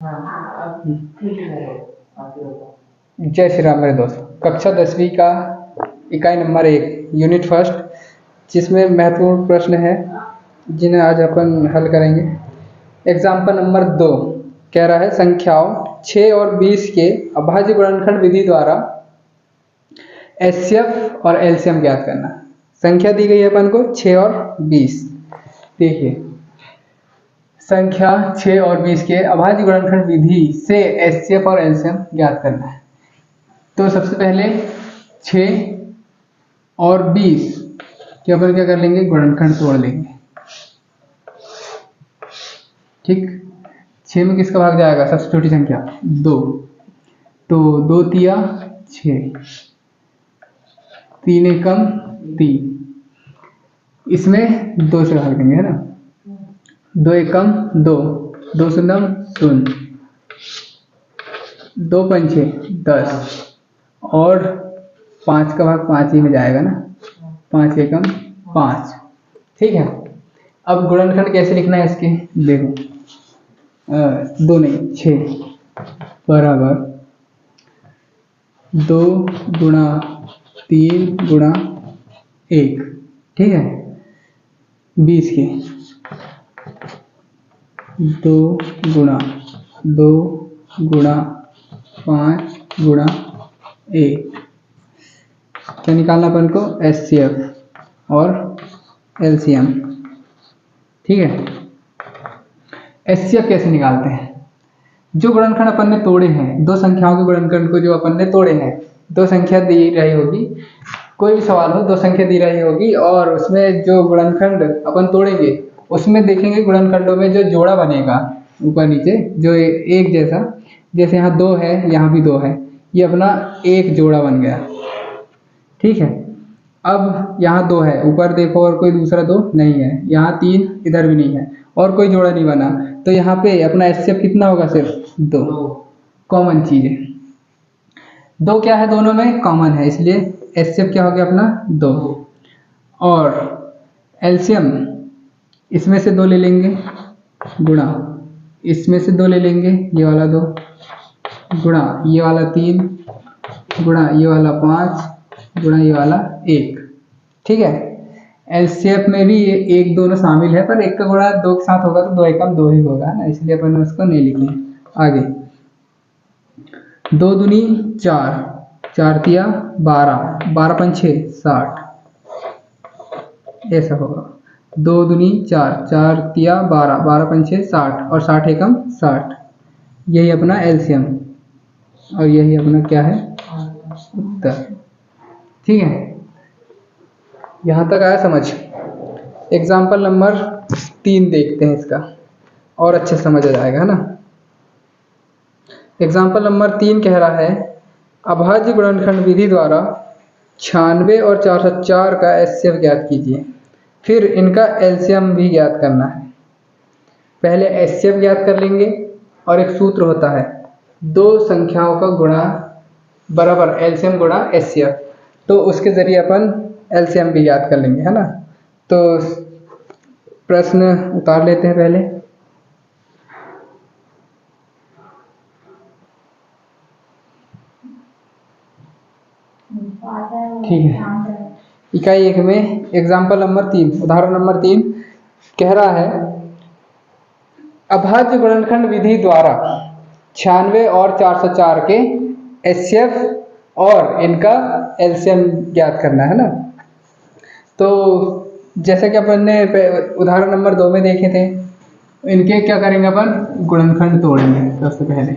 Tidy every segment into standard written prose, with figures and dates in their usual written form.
जय श्री राम मेरे दोस्त। कक्षा 10वीं का इकाई नंबर 1 यूनिट फर्स्ट, जिसमें महत्वपूर्ण प्रश्न है जिन्हें आज अपन हल करेंगे। एग्जाम्पल नंबर 2 कह रहा है संख्याओं 6 और 20 के अभाज्य गुणनखंड विधि द्वारा एचसीएफ और एलसीएम ज्ञात करना। संख्या दी गई है अपन को 6 और 20। देखिए, संख्या 6 और 20 के अभाज्य गुणनखंड विधि से एचसीएफ और एलसीएम ज्ञात करना है। तो सबसे पहले 6 और 20 के अपन क्या कर लेंगे, गुणनखंड तोड़ लेंगे। ठीक, 6 में किसका भाग जाएगा, सबसे छोटी संख्या 2, तो 2 तिया 6, 3 एकम 3, इसमें 2 से भाग देंगे, है ना। 2 एकम 2, 2 शून्यम 0, 2 पंचे 10 और 5 का भाग 5 ही में जाएगा ना, 5 एकम 5। ठीक है, अब गुणनखंड कैसे लिखना है इसके, देखो 2 नहीं 6 बराबर 2 गुणा 3 गुणा 1। ठीक है, 20 के 2 गुणा 2 गुणा 5 गुणा 1। क्या निकालना अपन को, एचसीएफ और एलसीएम। ठीक है, एचसीएफ कैसे निकालते हैं, जो गुणनखंड अपन ने तोड़े हैं, दो संख्याओं के गुणनखंड को जो अपन ने तोड़े हैं, दो संख्या दी रही होगी, कोई भी सवाल हो, दो संख्या दी रही होगी और उसमें जो गुणनखंड अपन तोड़ेंगे उसमें देखेंगे गुणनखंडों में जो जोड़ा बनेगा ऊपर नीचे, जो एक जैसा, जैसे यहाँ 2 है, यहाँ भी 2 है, ये अपना एक जोड़ा बन गया। ठीक है, अब यहाँ 2 है, ऊपर देखो और कोई दूसरा 2 नहीं है, यहाँ 3, इधर भी नहीं है और कोई जोड़ा नहीं बना, तो यहाँ पे अपना एचसीएफ कितना होगा, सिर्फ 2। कॉमन चीज है, 2 क्या है, दोनों में कॉमन है, इसलिए एचसीएफ क्या हो गया अपना 2। और एलसीएम इसमें से 2 ले लेंगे, गुणा इसमें से 2 ले लेंगे, ये वाला 2 गुणा ये वाला 3 गुणा ये वाला 5 गुणा ये वाला 1। ठीक है, एलसीएफ में भी ये 1 दोनों शामिल है, पर 1 का गुणा 2 के साथ होगा तो 2 एकम 2 ही होगा ना, इसलिए अपन उसको नहीं लिखे। आगे 2 दूनी 4, 4 तिया 12, 12 पंचे 60, ऐसा होगा। 2 दूनी 4, 4 तिया 12, 12 पंचे 60 और 60 एकम 60। यही अपना एलसीएम और यही अपना क्या है, उत्तर। ठीक है, यहाँ तक आया समझ। एग्जाम्पल नंबर 3 देखते हैं, इसका और अच्छे समझ आ जाएगा, है ना। एग्जाम्पल नंबर 3 कह रहा है अभाज्य गुणनखंड विधि द्वारा 96 और 404 का एचसीएफ ज्ञात कीजिए, फिर इनका एलसीएम भी ज्ञात करना है। पहले एचसीएफ ज्ञात कर लेंगे और एक सूत्र होता है, दो संख्याओं का गुणा बराबर एलसीएम गुणा एचसीएफ, तो उसके जरिए अपन एलसीएम भी ज्ञात कर लेंगे, है ना। तो प्रश्न उतार लेते हैं पहले। ठीक है, इकाई 1 में एग्जाम्पल नंबर 3, उदाहरण नंबर 3 कह रहा है अभाज्य गुणनखंड विधि द्वारा 96 और 404 के एचसीएफ और इनका एलसीएम ज्ञात करना है ना। तो जैसे कि अपन ने उदाहरण नंबर 2 में देखे थे, इनके क्या करेंगे, अपन गुणनखंड तोड़ेंगे। सबसे पहले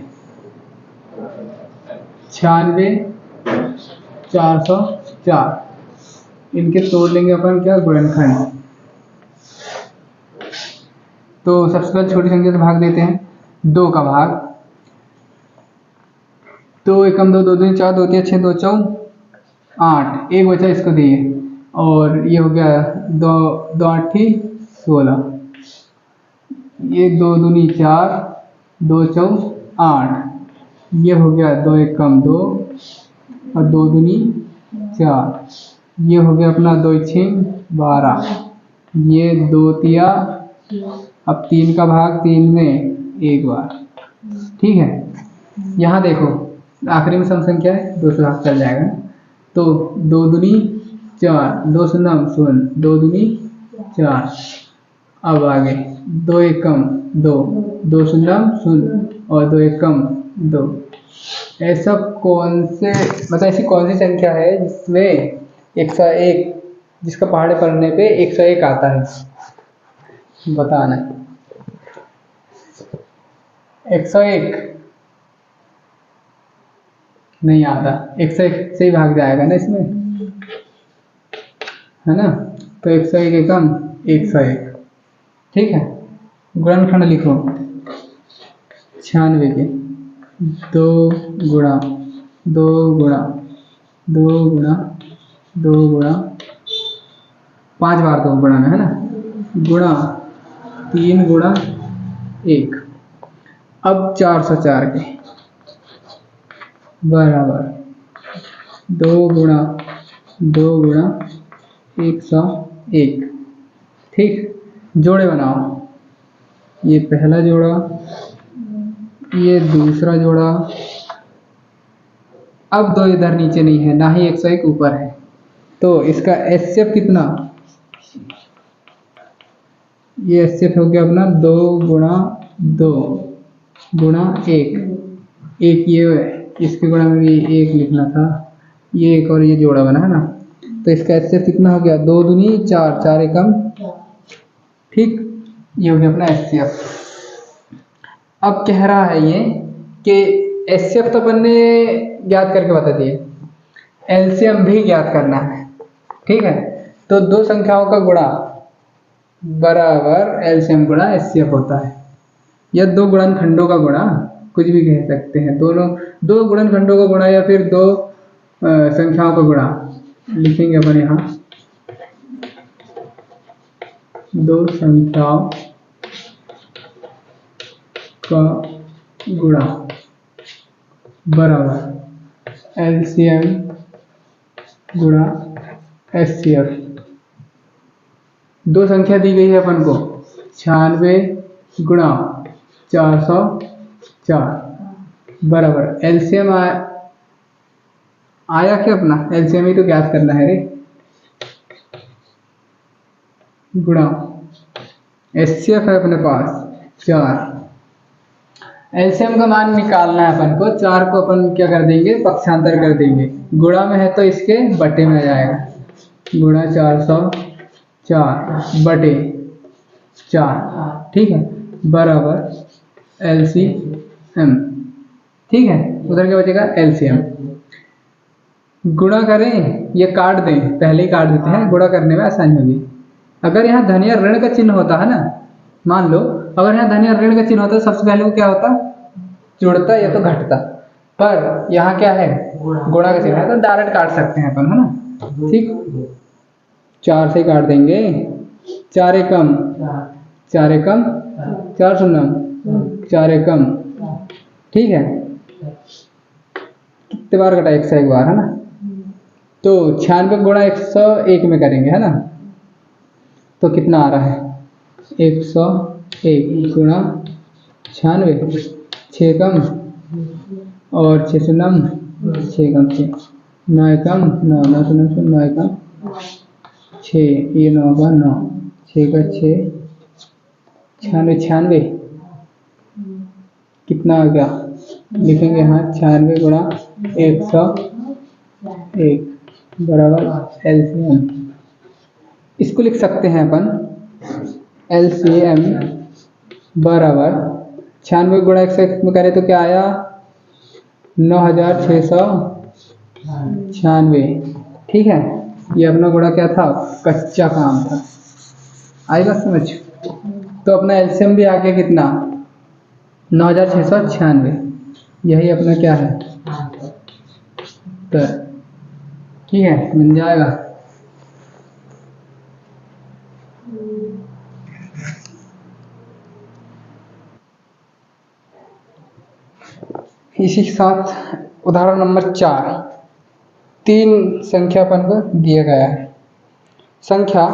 96 404 इनके तोड़ लेंगे अपन क्या, गुणनखंड। तो सबसे पहले छोटी संख्या से भाग देते हैं, 2 का भाग, 2 एकम 2, 2 दूनी 4, 2 तिया 6, 2 चौ 8, एक बचा इसको दिए, और ये हो गया 2 2 8 16, ये 2 दूनी 4, 2 चौ 8, ये हो गया 2 एकम 2 और 2 दूनी 4, ये हो गया अपना 2 6 12, ये 2 तिया, अब 3 का भाग 3 में एक बार। ठीक है, यहाँ देखो आखिरी में सम संख्या है, 2 से भाग चल जाएगा, तो 2 दूनी 4, 2 शून्य शून्य, 2 दूनी 4। अब आगे 2 एकम 2, 2 शून्य शून्य और 2 एकम 2। ऐसा कौन से मतलब ऐसी कौन सी संख्या है जिसमें 101, जिसका पहाड़े पढ़ने पे 101 आता है, बताना। 101 नहीं आता, 101 से ही भाग जाएगा ना इसमें, है ना। तो 101 एकम 101, ठीक है। गुणनखंड लिखो 96 के 2 गुणा 2 गुणा 2 गुणा 2 गुणा 5 बार 2 गुणा में, है ना, गुणा 3 गुणा 1। अब 404 के बराबर 2 गुणा 2 गुणा 101, ठीक। जोड़े बनाओ, ये पहला जोड़ा, ये दूसरा जोड़ा। अब 2 इधर नीचे नहीं है, ना ही 101 ऊपर है, तो इसका एचसीएफ कितना, ये एचसीएफ हो गया अपना 2 गुणा 2 गुणा 1। ये इसके गुणा में भी 1 लिखना था, ये एक और ये जोड़ा बना है ना, तो इसका एचसीएफ कितना हो गया, 2 दूनी 4, 4 एकम, ठीक। ये हो गया अपना एचसीएफ। अब कह रहा है ये कि एचसीएफ तो अपन ने ज्ञात करके बता दिए, एलसीएम भी ज्ञात करना है, ठीक है। तो 2 संख्याओं का गुणा बराबर एलसीएम गुणा एचसीएफ होता है, या 2 गुणनखंडों का गुणा, कुछ भी कह सकते हैं, दोनों 2 गुणनखंडों का गुणा या फिर 2 संख्याओं का गुणा लिखेंगे अपन यहाँ। 2 संख्याओं का गुणा बराबर एलसीएम गुणा एचसीएफ। 2 संख्या दी गई है अपन को, 96 गुणा 404 बराबर एलसीएम आया क्या अपना, एलसीएम ही तो ज्ञात करना है रे, गुणा एचसीएफ है अपने पास 4। एलसीएम का मान निकालना है अपन को, 4 को अपन क्या कर देंगे, पक्षांतर कर देंगे, गुणा में है तो इसके बटे में आ जाएगा, गुणा 404 बटे 4, ठीक है, बराबर एलसीएम, ठीक है। उधर क्या बचेगा, एलसीएम। गुणा करें, ये काट दें, पहले ही काट देते हैं, गुणा करने में आसानी होगी। अगर यहाँ धन या ऋण का चिन्ह होता है ना, मान लो अगर यहाँ धन या ऋण का चिन्ह होता तो सबसे पहले वो क्या होता, जुड़ता या तो घटता, पर यहाँ क्या है, गुणा का चिन्ह है, तो डायरेक्ट काट सकते हैं अपन, है ना, ठीक। 4 से काट देंगे, 4 एकम 4 एकम 4 शून्य 4 एकम, ठीक है। कितने बार कटा, 101 बार, है ना। तो 96 गुणा 101 में करेंगे, है ना, तो कितना आ रहा है, 101 गुणा 96, 6 कम और 6 शून्य 6 कम 6, 9 एकम 9, 9 शून्य 9 एकम 6, ये 9 का 9, 6 का 6, 96 कितना आ गया, लिखेंगे यहाँ 96 गुणा 101 बराबर एलसीएम। इसको लिख सकते हैं अपन, एलसीएम बराबर 96 गुणा 101 में करें तो क्या आया, 9696, ठीक है। ये अपना गुणा क्या था, कच्चा काम था, आई बात समझ। तो अपना एलसीएम भी आ गया कितना, 9696, यही अपना क्या है, तो ठीक है, मिल जाएगा। इसी के साथ उदाहरण नंबर 4, 3 संख्या अपन को दिया गया है, संख्या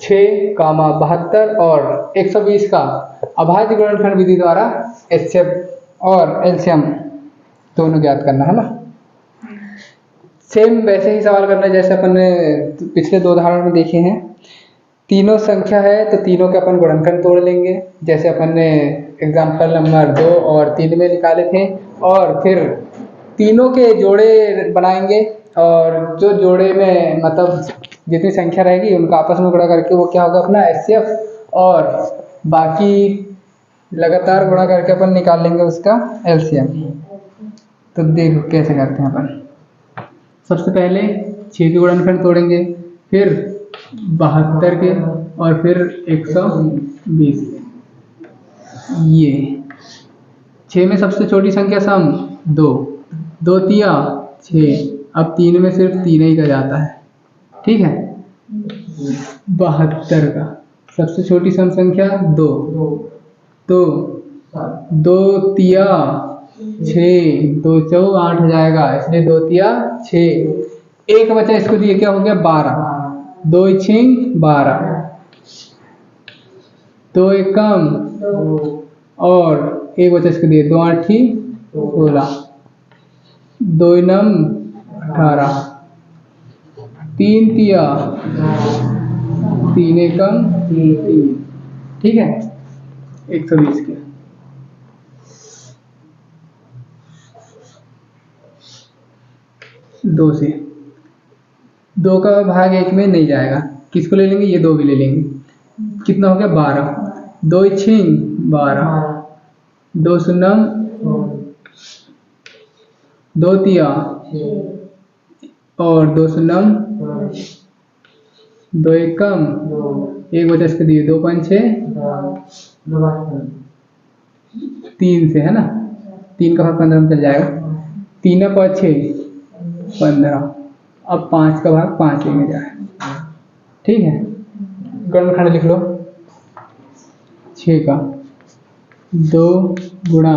6, 72 और 120 का अभाज्य गुणनखंड विधि द्वारा एचसीएफ और एलसीएम दोनों ज्ञात करना है ना। सेम वैसे ही सवाल करना है जैसे अपन ने पिछले 2 उदाहरण में देखे हैं। तीनों संख्या है तो तीनों के अपन गुणनखंड तोड़ लेंगे, जैसे अपन ने एग्जाम्पल नंबर 2 और 3 में निकाले थे। और फिर तीनों के जोड़े बनाएंगे और जो जोड़े में मतलब जितनी संख्या रहेगी उनका आपस में गुणा करके वो क्या होगा अपना एचसीएफ, और बाकी लगातार गुणा करके अपन निकाल लेंगे उसका एलसीएम। तो देखो कैसे करते हैं अपन। सबसे पहले 6 के गुणनखंड तोड़ेंगे, फिर 72 के, और फिर 120। ये 6 में सबसे छोटी संख्या सम 2, 2 तिया 6। अब 3 में सिर्फ 3 ही का जाता है, ठीक है। 72 का सबसे छोटी सम संख्या 2, तो 2 तिया 6, 2 चौ 8 हो जाएगा, इसलिए 2 तिया 6। एक बचा, इसको दिए क्या हो गया 12, 2 छिंग 12, 2 एकम और एक बचा इसको दिए 2 आठी 16, 2 नम 18, 3 तिया 3 एकम 3, ठीक है। 120 के 2 से 2 का भाग 1 में नहीं जाएगा, किसको ले लेंगे, ये 2 भी ले लेंगे। कितना हो गया 12, 2 छिंग 12, 2 शून्यम 2 तिया और 2 शून्यम 2 एकम, एक बचा इसके दिए 2 5 6, 3 से है ना, 3 का भाग 15 में चल जाएगा। 3 5 6 15, अब 5 का भाग 5 में जाए, ठीक है। गुणनखंड लिख लो 6 का 2 गुणा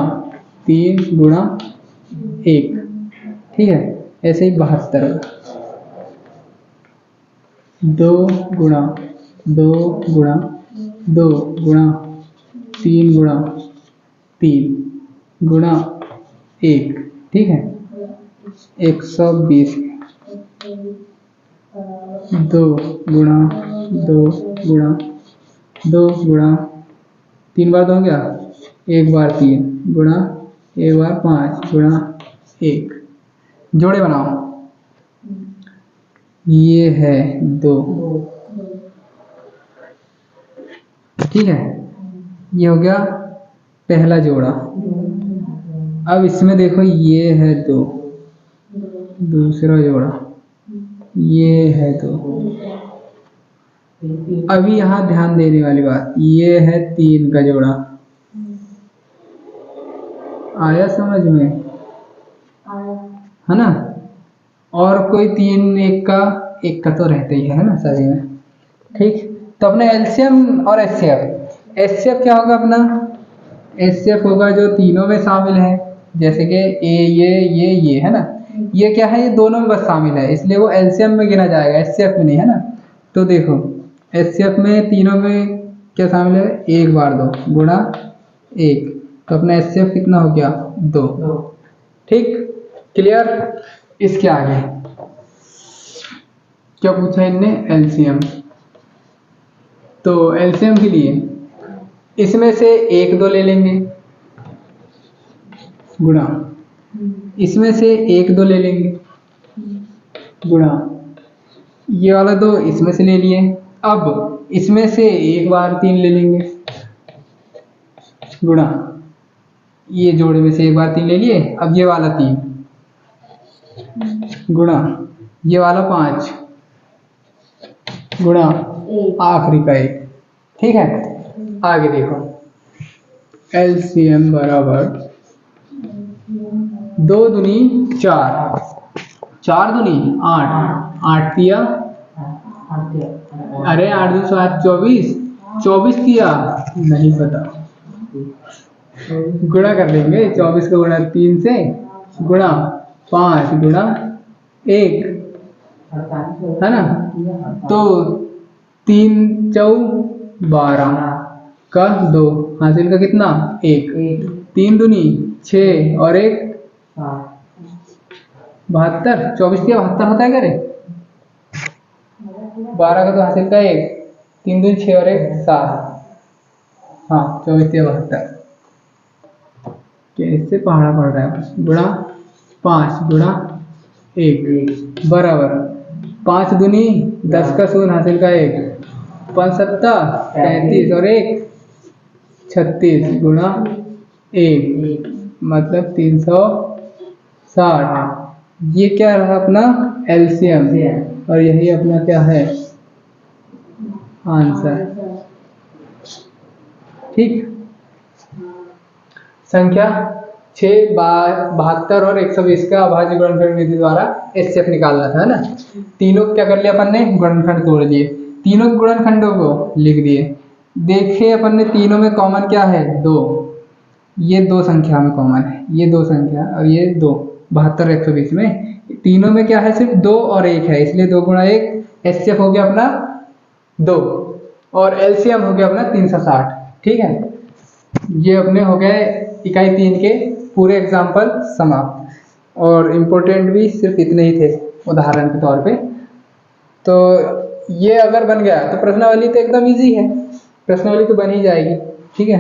3 गुणा 1, ठीक है। ऐसे ही 72 का 2 गुणा 2 गुणा 2 गुणा 3 गुणा 3 गुणा 1, ठीक है। 120 2 गुणा 2 गुणा 2 गुणा 3 बार 2 हो गया, 1 बार 3 गुणा 1 बार 5 गुणा 1। जोड़े बनाओ, ये है 2, ठीक है। ये हो गया पहला जोड़ा। अब इसमें देखो ये है 2, दूसरा जोड़ा ये है 2। अभी यहाँ ध्यान देने वाली बात, ये है 3 का जोड़ा, आया समझ में, है ना। और कोई 3 1 का तो रहता ही है ना सभी में, ठीक। तो अपने एलसीएम और एचसीएफ, एचसीएफ क्या होगा अपना, एचसीएफ होगा जो तीनों में शामिल है, जैसे कि ये है ना, ये क्या है, ये दोनों में बस शामिल है, इसलिए वो एलसीएम में गिना जाएगा, एचसीएफ में नहीं, है ना। तो देखो एचसीएफ में तीनों में क्या शामिल है, 1 बार 2 गुणा 1, तो अपना एचसीएफ कितना हो गया 2, ठीक। क्लियर। इसके आगे क्या पूछा इनने, एलसीएम। तो एलसीएम के लिए इसमें से 1 2 ले लेंगे, गुणा इसमें से 1 2 ले लेंगे, गुणा ये वाला 2 इसमें से ले लिए। अब इसमें से 1 बार 3 ले लेंगे, गुणा ये जोड़े में से 1 बार 3 ले लिए। अब ये वाला 3 गुणा ये वाला 5 गुणा आखिरी का 1, ठीक है। आगे देखो एलसीएम बराबर 2 दूनी 4, 4 दूनी 8, 8 तिया, अरे 8 2 7 24, 24 तिया नहीं पता, गुणा कर लेंगे। 24 का गुणा 3 से, गुणा 5 गुणा 1, है ना। तो 3 चौ 12 का 2 हासिल का कितना 1, 3 दूनी 6 और 1 72, 24 के 72 होता है क्या रे? 12 का तो हासिल का 1, 3 दूनी 6 और 1 7, हाँ 24 के 72। कैसे पहाड़ा पड़ रहा है, बस गुणा 5 गुणा 1 बराबर 5 दूनी 10 का शून्य हासिल का 1, 5 सत्ता 35 और 1 36 गुणा 1 मतलब 360। ये क्या रहा अपना एलसीएम, और यही अपना क्या है आंसर। ठीक, संख्या 6, 72 और 120 का अभाज्य गुणनखंड विधि द्वारा एचसीएफ निकालना था ना। तीनों क्या कर लिया अपन ने, गुणनखंड तोड़ दिए, तीनों गुणनखंडों को लिख दिए। देखे अपन ने तीनों में कॉमन क्या है 2, ये 2 संख्या में कॉमन है, ये 2 संख्या और ये 2, 72 120 में तीनों में क्या है सिर्फ 2 और 1 है, इसलिए 2 गुणा 1 एचसीएफ हो गया अपना 2 और एलसीएम हो गया अपना 360। ठीक है, ये अपने हो गए इकाई 3 के पूरे एग्जाम्पल समाप्त, और इम्पोर्टेंट भी सिर्फ इतने ही थे उदाहरण के तौर पे। तो ये अगर बन गया तो प्रश्नावली तो एकदम इजी है, प्रश्नावली तो बन ही जाएगी। ठीक है।